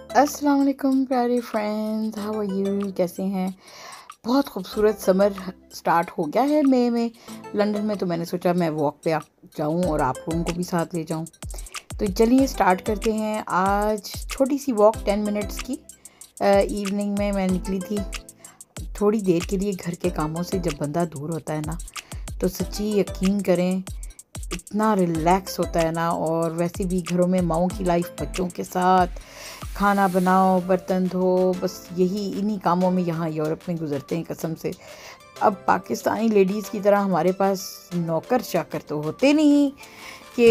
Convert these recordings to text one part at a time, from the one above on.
अस्सलाम वालेकुम प्यारे फ्रेंड्स, हाउ आर यू? कैसे हैं? बहुत खूबसूरत समर स्टार्ट हो गया है मई में लंदन में, तो मैंने सोचा मैं वॉक पे जाऊं और आप लोगों को भी साथ ले जाऊं। तो चलिए स्टार्ट करते हैं। आज छोटी सी वॉक 10 मिनट्स की इवनिंग में मैं निकली थी थोड़ी देर के लिए। घर के कामों से जब बंदा दूर होता है ना, तो सच्ची यकीन करें इतना रिलैक्स होता है ना। और वैसे भी घरों में माओं की लाइफ, बच्चों के साथ खाना बनाओ, बर्तन धो, बस यही इन्हीं कामों में यहाँ यूरोप में गुजरते हैं कसम से। अब पाकिस्तानी लेडीज़ की तरह हमारे पास नौकर चाकर तो होते नहीं कि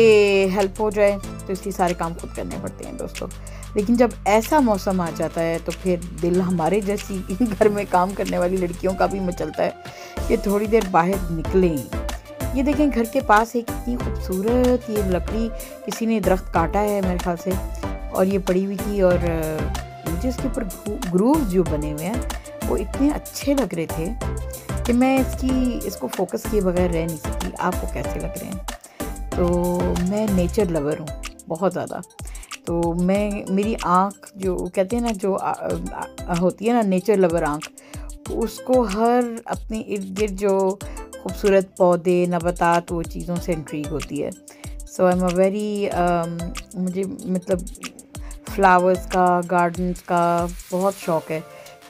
हेल्प हो जाए, तो इसलिए सारे काम खुद करने पड़ते हैं दोस्तों। लेकिन जब ऐसा मौसम आ जाता है तो फिर दिल हमारे जैसी घर में काम करने वाली लड़कियों का भी मचलता है कि थोड़ी देर बाहर निकलें। ये देखें, घर के पास एक इतनी खूबसूरत ये लकड़ी किसी ने दरख्त काटा है मेरे ख्याल से, और ये पड़ी हुई थी। और मुझे इसके ऊपर ग्रूव जो बने हुए हैं वो इतने अच्छे लग रहे थे कि मैं इसको फोकस किए बगैर रह नहीं सकती। आपको कैसे लग रहे हैं? तो मैं नेचर लवर हूँ बहुत ज़्यादा। तो मेरी आँख जो कहते हैं ना, जो होती है ना नेचर लवर आँख, उसको हर अपने इर्द गिर्द जो खूबसूरत पौधे नबातात वो चीज़ों से इंट्रीग होती है। सो आई एम अ वेरी मुझे मतलब फ्लावर्स का, गार्डन्स का बहुत शौक़ है।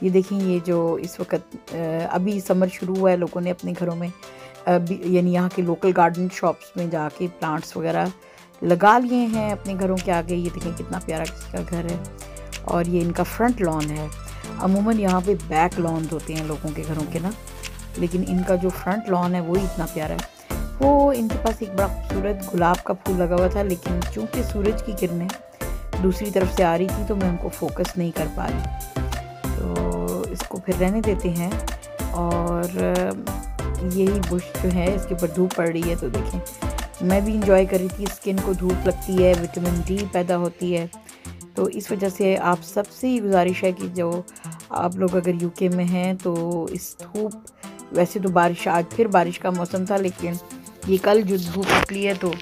ये देखिए, ये जो इस वक्त अभी समर शुरू हुआ है, लोगों ने अपने घरों में यानी यहाँ के लोकल गार्डन शॉप्स में जाके प्लांट्स वगैरह लगा लिए हैं अपने घरों के आगे। ये देखें कितना प्यारा किसी का घर है। और ये इनका फ्रंट लॉन है। अमूमन यहाँ पे बैक लॉन्स होते हैं लोगों के घरों के ना, लेकिन इनका जो फ्रंट लॉन है वो इतना प्यारा है। वो इनके पास एक बड़ा खूबसूरत गुलाब का फूल लगा हुआ था, लेकिन चूँकि सूरज की किरणें दूसरी तरफ से आ रही थी तो मैं उनको फोकस नहीं कर पा रही। तो इसको फिर रहने देते हैं। और यही बुश जो है इसके ऊपर धूप पड़ रही है, तो देखें मैं भी इंजॉय कर रही थी। स्किन को धूप लगती है, विटामिन डी पैदा होती है। तो इस वजह से आप सबसे ही गुजारिश है कि जो आप लोग अगर यूके में हैं तो इस धूप, वैसे तो बारिश, आज फिर बारिश का मौसम था, लेकिन ये कल जो धूप निकली है, तो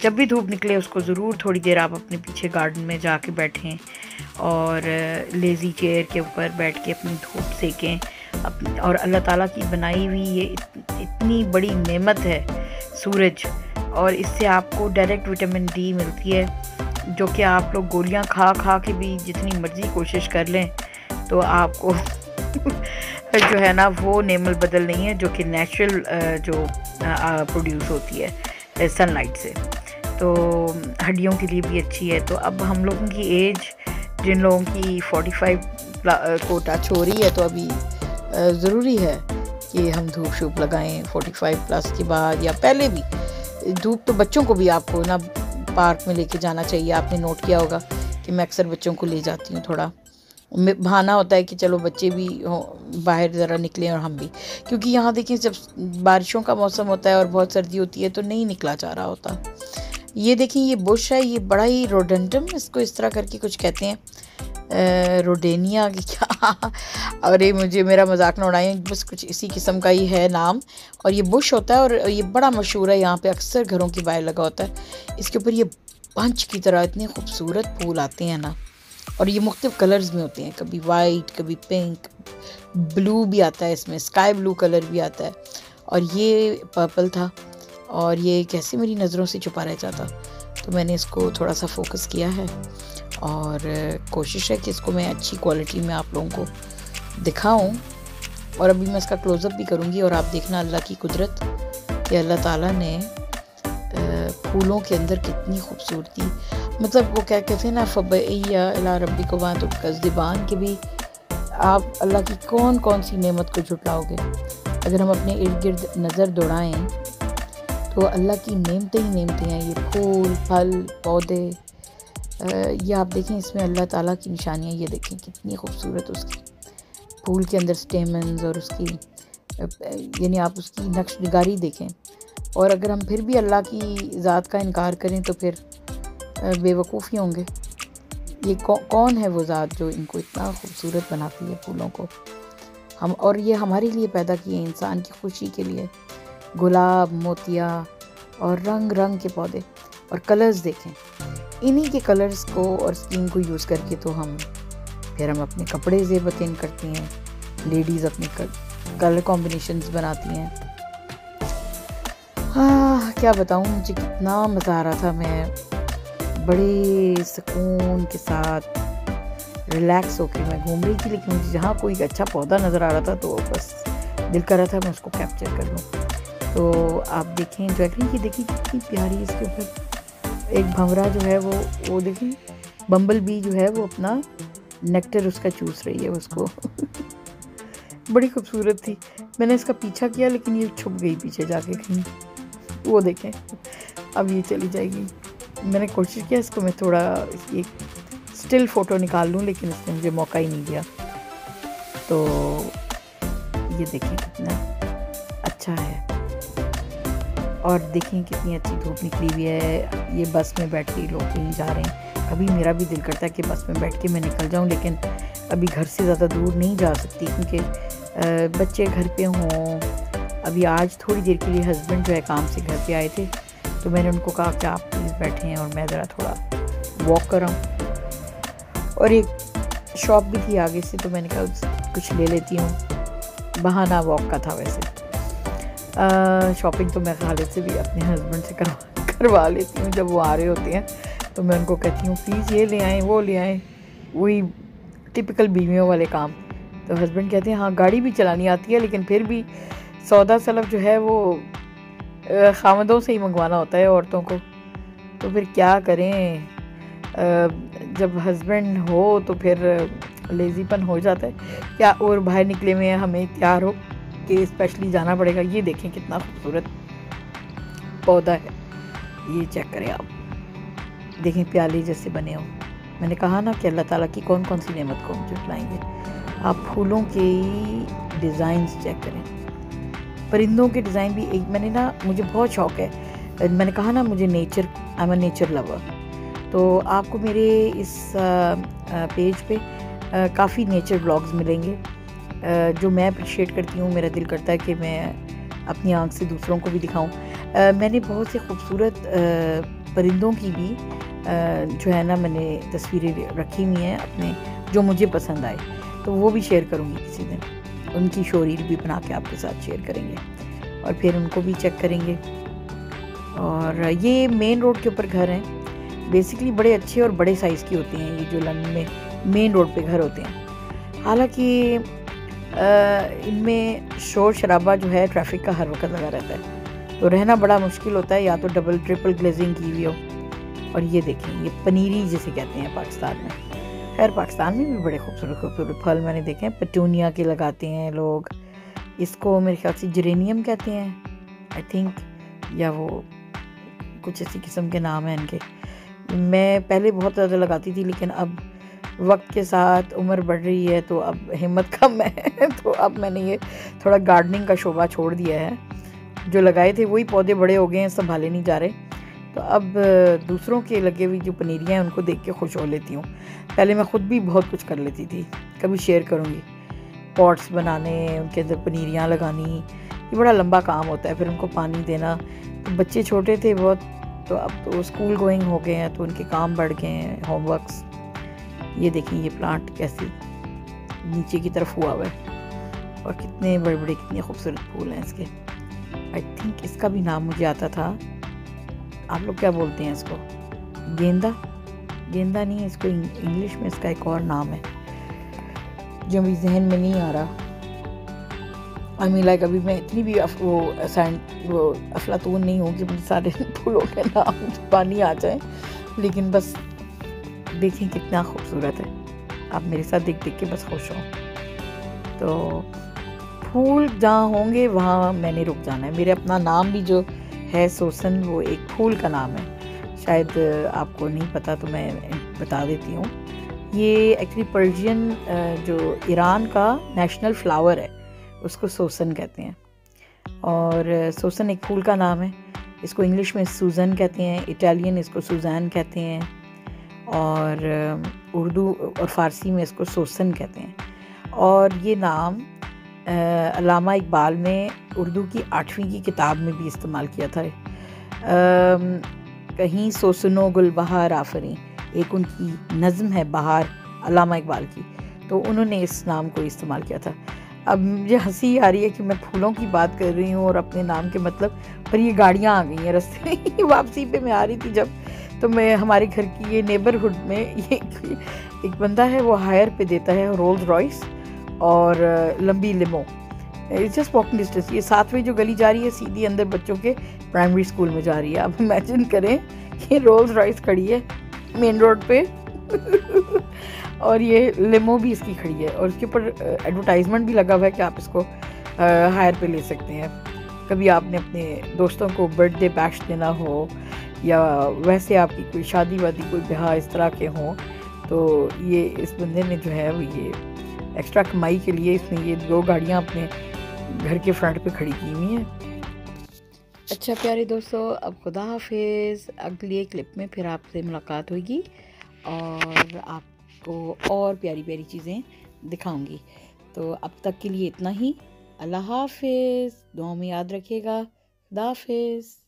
जब भी धूप निकले उसको ज़रूर थोड़ी देर आप अपने पीछे गार्डन में जाके बैठें और लेज़ी चेयर के ऊपर बैठ के अपनी धूप सेकें अपनी। और अल्लाह ताला की बनाई हुई ये इतनी बड़ी नेमत है सूरज, और इससे आपको डायरेक्ट विटामिन डी मिलती है, जो कि आप लोग गोलियां खा खा के भी जितनी मर्ज़ी कोशिश कर लें तो आपको जो है ना वो नेमल बदल नहीं है, जो कि नेचुरल जो प्रोड्यूस होती है सनलाइट से। तो हड्डियों के लिए भी अच्छी है। तो अब हम लोगों की एज, जिन लोगों की 45 को टच हो रही है, तो अभी ज़रूरी है कि हम धूप शूप लगाएं 45 प्लस के बाद या पहले भी। धूप तो बच्चों को भी आपको ना पार्क में लेके जाना चाहिए। आपने नोट किया होगा कि मैं अक्सर बच्चों को ले जाती हूँ, थोड़ा बहाना होता है कि चलो बच्चे भी बाहर ज़रा निकलें और हम भी, क्योंकि यहाँ देखिए जब बारिशों का मौसम होता है और बहुत सर्दी होती है तो नहीं निकला जा रहा होता। ये देखिए, ये बुश है, ये बड़ा ही रोडेंटम, इसको इस तरह करके कुछ कहते हैं, रोडेनिया की क्या अरे मुझे मेरा मजाक ना उड़ाएं, बस कुछ इसी किस्म का ही है नाम। और ये बुश होता है और ये बड़ा मशहूर है, यहाँ पे अक्सर घरों की बाहर लगा होता है। इसके ऊपर ये बंच की तरह इतने खूबसूरत फूल आते हैं ना, और ये मुख्तलिफ कलर्स में होते हैं, कभी वाइट, कभी पिंक, ब्लू भी आता है इसमें, स्काई ब्लू कलर भी आता है, और ये पर्पल था। और ये कैसे मेरी नज़रों से छुपा रह जाता, तो मैंने इसको थोड़ा सा फोकस किया है और कोशिश है कि इसको मैं अच्छी क्वालिटी में आप लोगों को दिखाऊं। और अभी मैं इसका क्लोज़अप भी करूंगी और आप देखना अल्लाह की कुदरत कि अल्लाह ताला ने फूलों के अंदर कितनी खूबसूरती, मतलब वो क्या कहते हैं ना, फ़बैया इला रब्बिकुमा तुकज़्ज़िबान, के भी आप अल्लाह की कौन कौन सी नेमत को झुटलाओगे। अगर हम अपने इर्द गिर्द नज़र दौड़ाएं तो अल्लाह की नेमतें ही नेमतें हैं। ये फूल, फल, पौधे, ये आप देखें, इसमें अल्लाह ताला की निशानियाँ, ये देखें कितनी खूबसूरत उसकी फूल के अंदर स्टेमन्स और उसकी यानी आप उसकी नक्श निगारी देखें। और अगर हम फिर भी अल्लाह की ज़ात का इनकार करें तो फिर बेवकूफ़ी होंगे। ये कौन है वो ज़ात जो इनको इतना खूबसूरत बनाती है फूलों को, हम, और ये हमारे लिए पैदा किए, इंसान की खुशी के लिए। गुलाब, मोतिया और रंग रंग के पौधे और कलर्स देखें, इन्हीं के कलर्स को और स्कीम को यूज़ करके तो फिर हम अपने कपड़े ज़ेबतन करती हैं। लेडीज़ अपने कलर कॉम्बिनेशंस बनाती हैं। क्या बताऊँ, मुझे कितना मज़ा आ रहा था। मैं बड़े सुकून के साथ रिलैक्स होकर मैं घूम रही थी, लेकिन मुझे जहाँ कोई अच्छा पौधा नज़र आ रहा था तो बस दिल कर रहा था मैं उसको कैप्चर कर लूँ। तो आप देखें जैकलिन की, देखिए कितनी प्यारी इसके ऊपर एक भंवरा जो है वो देखें, बम्बल बी जो है वो अपना नेक्टर उसका चूस रही है उसको। बड़ी खूबसूरत थी। मैंने इसका पीछा किया लेकिन ये छुप गई पीछे जाके कहीं। वो देखें, अब ये चली जाएगी। मैंने कोशिश किया इसको मैं थोड़ा इसकी एक स्टिल फ़ोटो निकाल लूँ, लेकिन इसने मुझे मौका ही नहीं दिया। तो ये देखें कितना अच्छा है, और देखें कितनी अच्छी धूप निकली हुई है। ये बस में बैठ के लोग कहीं जा रहे हैं। कभी मेरा भी दिल करता है कि बस में बैठ के मैं निकल जाऊं, लेकिन अभी घर से ज़्यादा दूर नहीं जा सकती क्योंकि बच्चे घर पे हों। अभी आज थोड़ी देर के लिए हस्बैंड जो है काम से घर पे आए थे, तो मैंने उनको कहा कि आप प्लीज़ बैठें और मैं ज़रा थोड़ा वॉक कर रहा हूँ। और एक शॉप भी थी आगे से, तो मैंने कहा कुछ ले लेती हूँ। बहाना वॉक का था वैसे। शॉपिंग तो मैं खालिद से भी अपने हस्बैंड से करवा लेती हूँ। जब वो आ रहे होते हैं तो मैं उनको कहती हूँ प्लीज़ ये ले आएँ वो ले आएँ, वही टिपिकल बीवियों वाले काम। तो हस्बैंड कहते हैं हाँ गाड़ी भी चलानी आती है, लेकिन फिर भी सौदा सलफ जो है वो खामदों से ही मंगवाना होता है औरतों को। तो फिर क्या करें, जब हस्बैंड हो तो फिर लेज़ीपन हो जाता है क्या, और बाहर निकले में हमें तैयार हो कि स्पेशली जाना पड़ेगा। ये देखें कितना खूबसूरत पौधा है, ये चेक करें आप, देखें प्याले जैसे बने हो। मैंने कहा ना कि अल्लाह ताला की कौन कौन सी नेमत को हम जुटलाएंगे। आप फूलों के डिज़ाइंस चेक करें, परिंदों के डिज़ाइन भी एक मैंने ना, मुझे बहुत शौक़ है। मैंने कहा ना मुझे nature, I am a nature lover. तो आपको मेरे इस पेज पे काफ़ी नेचर ब्लॉग्स मिलेंगे जो मैं अप्रिशिएट करती हूँ। मेरा दिल करता है कि मैं अपनी आँख से दूसरों को भी दिखाऊं। मैंने बहुत से खूबसूरत परिंदों की भी जो है ना मैंने तस्वीरें रखी हुई हैं अपने, जो मुझे पसंद आए, तो वो भी शेयर करूँगी किसी दिन। उनकी शोरील भी बना के आपके साथ शेयर करेंगे और फिर उनको भी चेक करेंगे। और ये मेन रोड के ऊपर घर हैं। बेसिकली बड़े अच्छे और बड़े साइज़ की होते हैं ये जो लंदन में मेन रोड पे घर होते हैं। हालांकि इनमें शोर शराबा जो है ट्रैफिक का हर वक्त लगा रहता है, तो रहना बड़ा मुश्किल होता है, या तो डबल ट्रिपल ग्लेजिंग की हुई हो। और ये देखें, ये पनीरी जिसे कहते हैं पाकिस्तान में। खैर पाकिस्तान में भी बड़े खूबसूरत खूबसूरत फल मैंने देखे हैं। पेटूनिया के लगाते हैं लोग, इसको मेरे ख्याल से जेरेनियम कहते हैं आई थिंक, या वो कुछ ऐसी किस्म के नाम हैं इनके। मैं पहले बहुत ज़्यादा लगाती थी, लेकिन अब वक्त के साथ उम्र बढ़ रही है तो अब हिम्मत कम है। तो अब मैंने ये थोड़ा गार्डनिंग का शोबा छोड़ दिया है। जो लगाए थे वही पौधे बड़े हो गए हैं, संभाले नहीं जा रहे। तो अब दूसरों के लगे हुई जो पनीरियाँ हैं उनको देख के खुश हो लेती हूँ। पहले मैं ख़ुद भी बहुत कुछ कर लेती थी, कभी शेयर करूँगी। पॉट्स बनाने, उनके अंदर पनीरियाँ लगानी, ये बड़ा लंबा काम होता है, फिर उनको पानी देना। तो बच्चे छोटे थे बहुत, तो अब तो स्कूल गोइंग हो गए हैं, तो उनके काम बढ़ गए हैं, होमवर्क्स। ये देखिए ये प्लांट कैसे नीचे की तरफ हुआ हुआ है, और कितने बड़े बड़े कितने खूबसूरत फूल हैं इसके। आई थिंक इसका भी नाम मुझे आता था, आप लोग क्या बोलते हैं इसको, गेंदा? गेंदा नहीं है इसको, इंग्लिश में इसका एक और नाम है जो अभी जहन में नहीं आ रहा। आई मीन लाइक अभी मैं इतनी भी वो अफलातून नहीं हूँ कि मुझे सारे फूलों के नाम पानी आ जाए, लेकिन बस देखें कितना खूबसूरत है। आप मेरे साथ देख देख के बस खुश हो। तो फूल जहाँ होंगे वहाँ मैंने रुक जाना है। मेरे अपना नाम भी जो है सोसन, वो एक फूल का नाम है, शायद आपको नहीं पता तो मैं बता देती हूँ। ये एक्चुअली पर्शियन जो ईरान का नेशनल फ्लावर है उसको सोसन कहते हैं, और सोसन एक फूल का नाम है। इसको इंग्लिश में सूजन कहते हैं, इटालियन इसको सुजैन कहते हैं, और उर्दू और फ़ारसी में इसको सोसन कहते हैं। और ये नाम अल्लामा इकबाल ने उर्दू की 8वीं की किताब में भी इस्तेमाल किया था। कहीं सो सुनो गुल बहार आफरी, एक उनकी नज़्म है बहार, अल्लामा इकबाल की, तो उन्होंने इस नाम को इस्तेमाल किया था। अब मुझे हंसी आ रही है कि मैं फूलों की बात कर रही हूँ और अपने नाम के मतलब, पर ये गाड़ियाँ आ गई हैं रास्ते में। वापसी पे मैं आ रही थी जब, तो मैं हमारे घर की ये नेबरहुड में ये एक बंदा है, वो हायर पे देता है रोल्स रॉयस और लंबी limo, it's just walking distance. ये 7वीं जो गली जा रही है सीधी अंदर बच्चों के प्राइमरी स्कूल में जा रही है। अब इमेजिन करें कि रोल्स रॉयस खड़ी है मेन रोड पे और ये लिमो भी इसकी खड़ी है, और उसके ऊपर एडवर्टाइजमेंट भी लगा हुआ है कि आप इसको हायर पे ले सकते हैं। कभी आपने अपने दोस्तों को बर्थडे बैश देना हो, या वैसे आपकी कोई शादी वादी कोई ब्याह इस तरह के हों, तो ये इस बंदे ने जो है वो ये एक्स्ट्रा कमाई के लिए इसने ये 2 गाड़ियाँ अपने घर के फ्रंट पे खड़ी की हुई हैं। अच्छा प्यारे दोस्तों, अब खुदा हाफिज़। अगली क्लिप में फिर आपसे मुलाकात होगी और आपको और प्यारी प्यारी चीज़ें दिखाऊंगी। तो अब तक के लिए इतना ही। अल्लाह हाफिज़, दुआ में याद रखिएगा। खुदा हाफिज़।